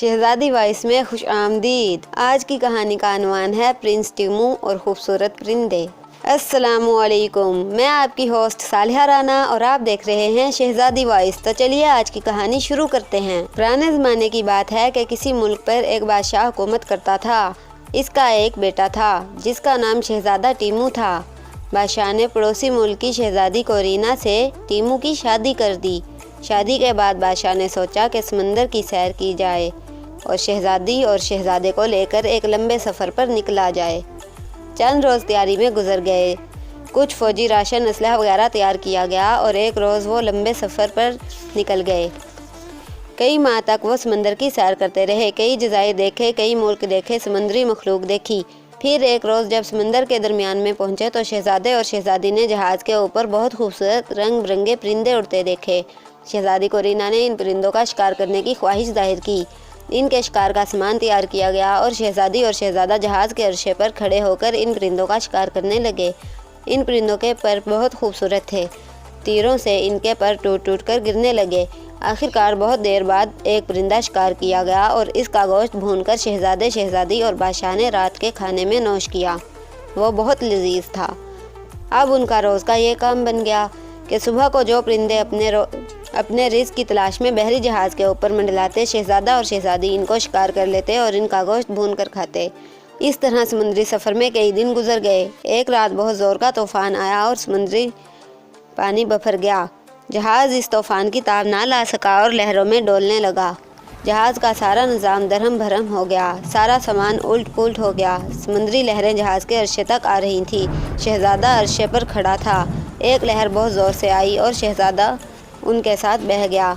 شہزادی وائس میں خوش آمدید۔ آج کی کہانی کا عنوان ہے پرنس ٹیمو اور خوبصورت پرندے۔ السلام علیکم، میں آپ کی ہوسٹ صالحہ رانا اور آپ دیکھ رہے ہیں شہزادی وائس۔ تو چلیے آج کی کہانی شروع کرتے ہیں۔ پرانے زمانے کی بات ہے کہ کسی ملک پر ایک بادشاہ حکومت کرتا تھا۔ اس کا ایک بیٹا تھا جس کا نام شہزادہ ٹیمو تھا۔ بادشاہ نے پڑوسی ملک کی شہزادی کورینا سے ٹیمو کی شادی کر دی۔ شادی کے بعد بادشاہ نے سوچا کہ سمندر کی سیر کی جائے اور شہزادی اور شہزادے کو لے کر ایک لمبے سفر پر نکلا جائے۔ چند روز تیاری میں گزر گئے۔ کچھ فوجی راشن اسلحہ وغیرہ تیار کیا گیا اور ایک روز وہ لمبے سفر پر نکل گئے۔ کئی ماہ تک وہ سمندر کی سیر کرتے رہے، کئی جزائر دیکھے، کئی ملک دیکھے، سمندری مخلوق دیکھی۔ پھر ایک روز جب سمندر کے درمیان میں پہنچے تو شہزادے اور شہزادی نے جہاز کے اوپر بہت خوبصورت رنگ برنگے پرندے اڑتے دیکھے۔ شہزادی کورینا نے ان پرندوں کا شکار کرنے کی خواہش ظاہر کی۔ ان کے شکار کا سامان تیار کیا گیا اور شہزادی اور شہزادہ جہاز کے عرصے پر کھڑے ہو کر ان پرندوں کا شکار کرنے لگے۔ ان پرندوں کے پر بہت خوبصورت تھے۔ تیروں سے ان کے پر ٹوٹ ٹوٹ کر گرنے لگے۔ آخرکار بہت دیر بعد ایک پرندہ شکار کیا گیا اور اس کا گوشت بھون کر شہزادے، شہزادی اور بادشاہ نے رات کے کھانے میں نوش کیا۔ وہ بہت لذیذ تھا۔ اب ان کا روز کا یہ کام بن گیا کہ صبح کو جو پرندے اپنے رزق کی تلاش میں بحری جہاز کے اوپر منڈلاتے، شہزادہ اور شہزادی ان کو شکار کر لیتے اور ان کا گوشت بھون کر کھاتے۔ اس طرح سمندری سفر میں کئی دن گزر گئے۔ ایک رات بہت زور کا طوفان آیا اور سمندری پانی بفر گیا۔ جہاز اس طوفان کی تاب نہ لا سکا اور لہروں میں ڈولنے لگا۔ جہاز کا سارا نظام درہم بھرم ہو گیا، سارا سامان الٹ پلٹ ہو گیا۔ سمندری لہریں جہاز کے عرصے تک آ رہی تھیں۔ شہزادہ عرصے پر کھڑا تھا۔ ایک لہر بہت زور سے آئی اور شہزادہ ان کے ساتھ بہہ گیا۔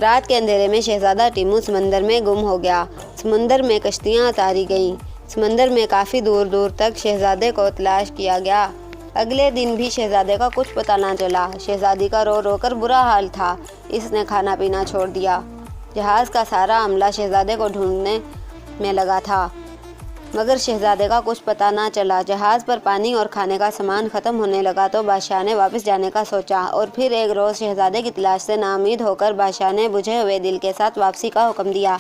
رات کے اندھیرے میں شہزادہ ٹیمو سمندر میں گم ہو گیا۔ سمندر میں کشتیاں اتاری گئیں۔ سمندر میں کافی دور دور تک شہزادے کو تلاش کیا گیا۔ اگلے دن بھی شہزادے کا کچھ پتہ نہ چلا۔ شہزادی کا رو رو کر برا حال تھا۔ اس نے کھانا پینا چھوڑ دیا۔ جہاز کا سارا عملہ شہزادے کو ڈھونڈنے میں لگا تھا مگر شہزادے کا کچھ پتہ نہ چلا۔ جہاز پر پانی اور کھانے کا سامان ختم ہونے لگا تو بادشاہ نے واپس جانے کا سوچا اور پھر ایک روز شہزادے کی تلاش سے ناامید ہو کر بادشاہ نے بجھے ہوئے دل کے ساتھ واپسی کا حکم دیا۔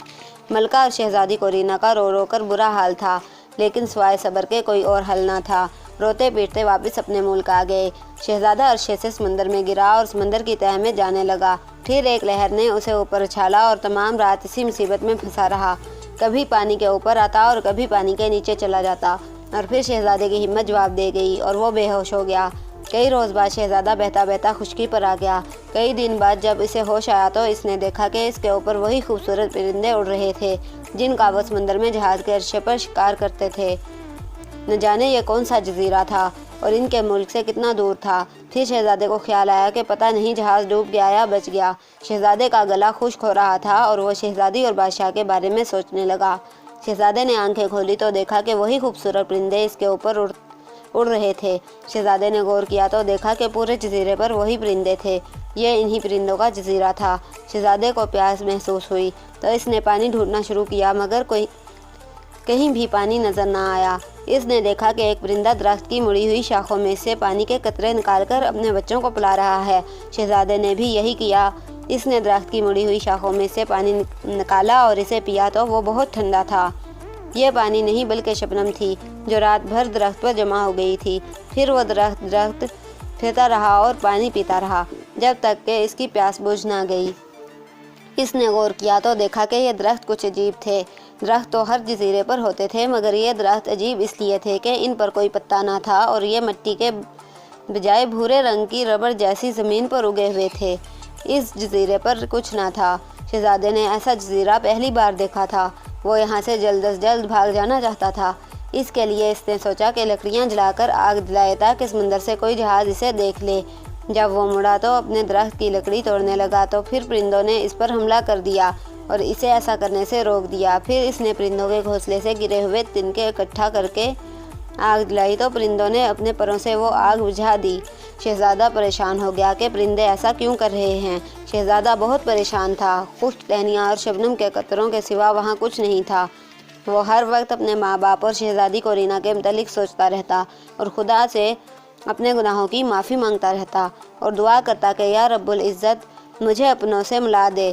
ملکہ اور شہزادی کورینا کا رو رو کر برا حال تھا لیکن سوائے صبر کے کوئی اور حل نہ تھا۔ روتے پیٹتے واپس اپنے ملک آ گئے۔ شہزادہ عرصے سے سمندر میں گرا اور سمندر کی تہہ میں جانے لگا۔ پھر ایک لہر نے اسے اوپر اچھالا اور تمام رات اسی مصیبت میں پھنسا رہا۔ کبھی پانی کے اوپر آتا اور کبھی پانی کے نیچے چلا جاتا اور پھر شہزادے کی ہمت جواب دے گئی اور وہ بے ہوش ہو گیا۔ کئی روز بعد شہزادہ بہتا بہتا خشکی پر آ گیا۔ کئی دن بعد جب اسے ہوش آیا تو اس نے دیکھا کہ اس کے اوپر وہی خوبصورت پرندے اڑ رہے تھے جن کا وہ سمندر میں جہاز کے عرصے پر شکار کرتے تھے۔ نہ جانے یہ کون سا جزیرہ تھا اور ان کے ملک سے کتنا دور تھا۔ پھر شہزادے کو خیال آیا کہ پتہ نہیں جہاز ڈوب گیا یا بچ گیا۔ شہزادے کا گلا خشک ہو رہا تھا اور وہ شہزادی اور بادشاہ کے بارے میں سوچنے لگا۔ شہزادے نے آنکھیں کھولی تو دیکھا کہ وہی خوبصورت پرندے اس کے اوپر اڑ رہے تھے۔ شہزادے نے غور کیا تو دیکھا کہ پورے جزیرے پر وہی پرندے تھے۔ یہ انہی پرندوں کا جزیرہ تھا۔ شہزادے کو پیاس محسوس ہوئی تو اس نے پانی ڈھونڈنا شروع کیا مگر کہیں بھی پانی نظر نہ آیا۔ اس نے دیکھا کہ ایک پرندہ درخت کی مڑی ہوئی شاخوں میں سے پانی کے قطرے نکال کر اپنے بچوں کو پلا رہا ہے۔ شہزادے نے بھی یہی کیا۔ اس نے درخت کی مڑی ہوئی شاخوں میں سے پانی نکالا اور اسے پیا تو وہ بہت ٹھنڈا تھا۔ یہ پانی نہیں بلکہ شبنم تھی جو رات بھر درخت پر جمع ہو گئی تھی۔ پھر وہ درخت پھرتا رہا اور پانی پیتا رہا جب تک کہ اس کی پیاس بجھ نہ گئی۔ اس نے غور کیا تو دیکھا کہ یہ درخت کچھ عجیب تھے۔ درخت تو ہر جزیرے پر ہوتے تھے مگر یہ درخت عجیب اس لیے تھے کہ ان پر کوئی پتا نہ تھا اور یہ مٹی کے بجائے بھورے رنگ کی ربڑ جیسی زمین پر اگے ہوئے تھے۔ اس جزیرے پر کچھ نہ تھا۔ شہزادے نے ایسا جزیرہ پہلی بار دیکھا تھا۔ وہ یہاں سے جلد از جلد بھاگ جانا چاہتا تھا۔ اس کے لیے اس نے سوچا کہ لکڑیاں جلا کر آگ جلائے تاکہ سمندر سے کوئی جہاز اسے دیکھ لے۔ جب وہ مڑا تو اپنے درخت کی لکڑی توڑنے لگا تو پھر پرندوں نے اس پر حملہ کر دیا اور اسے ایسا کرنے سے روک دیا۔ پھر اس نے پرندوں کے گھونسلے سے گرے ہوئے تنکے اکٹھا کر کے آگ جلائی تو پرندوں نے اپنے پروں سے وہ آگ بجھا دی۔ شہزادہ پریشان ہو گیا کہ پرندے ایسا کیوں کر رہے ہیں۔ شہزادہ بہت پریشان تھا۔ خشک ٹہنیاں اور شبنم کے قطروں کے سوا وہاں کچھ نہیں تھا۔ وہ ہر وقت اپنے ماں باپ اور شہزادی کورینا کے متعلق سوچتا رہتا اور خدا سے اپنے گناہوں کی معافی مانگتا رہتا اور دعا کرتا کہ یا رب العزت مجھے اپنوں سے ملا دے۔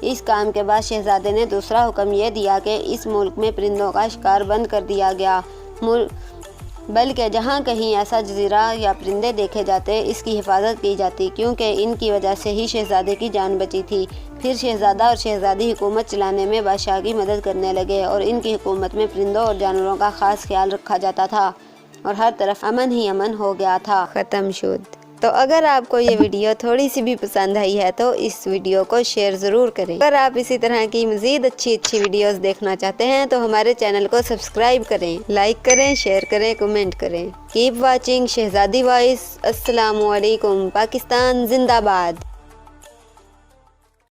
اس کام کے بعد شہزادے نے دوسرا حکم یہ دیا کہ اس ملک میں پرندوں کا شکار بند کر دیا گیا، بلکہ جہاں کہیں ایسا جزیرہ یا پرندے دیکھے جاتے اس کی حفاظت کی جاتی، کیونکہ ان کی وجہ سے ہی شہزادے کی جان بچی تھی۔ پھر شہزادہ اور شہزادی حکومت چلانے میں بادشاہ کی مدد کرنے لگے اور ان کی حکومت میں پرندوں اور جانوروں کا خاص خیال رکھا جاتا تھا اور ہر طرف امن ہی امن ہو گیا تھا۔ ختم شد۔ تو اگر آپ کو یہ ویڈیو تھوڑی سی بھی پسند آئی ہے تو اس ویڈیو کو شیئر ضرور کریں۔ اگر آپ اسی طرح کی مزید اچھی ویڈیوز دیکھنا چاہتے ہیں تو ہمارے چینل کو سبسکرائب کریں، لائک کریں، شیئر کریں، کمنٹ کریں۔ کیپ واچنگ شہزادی وائس۔ السلام علیکم۔ پاکستان زندہ باد۔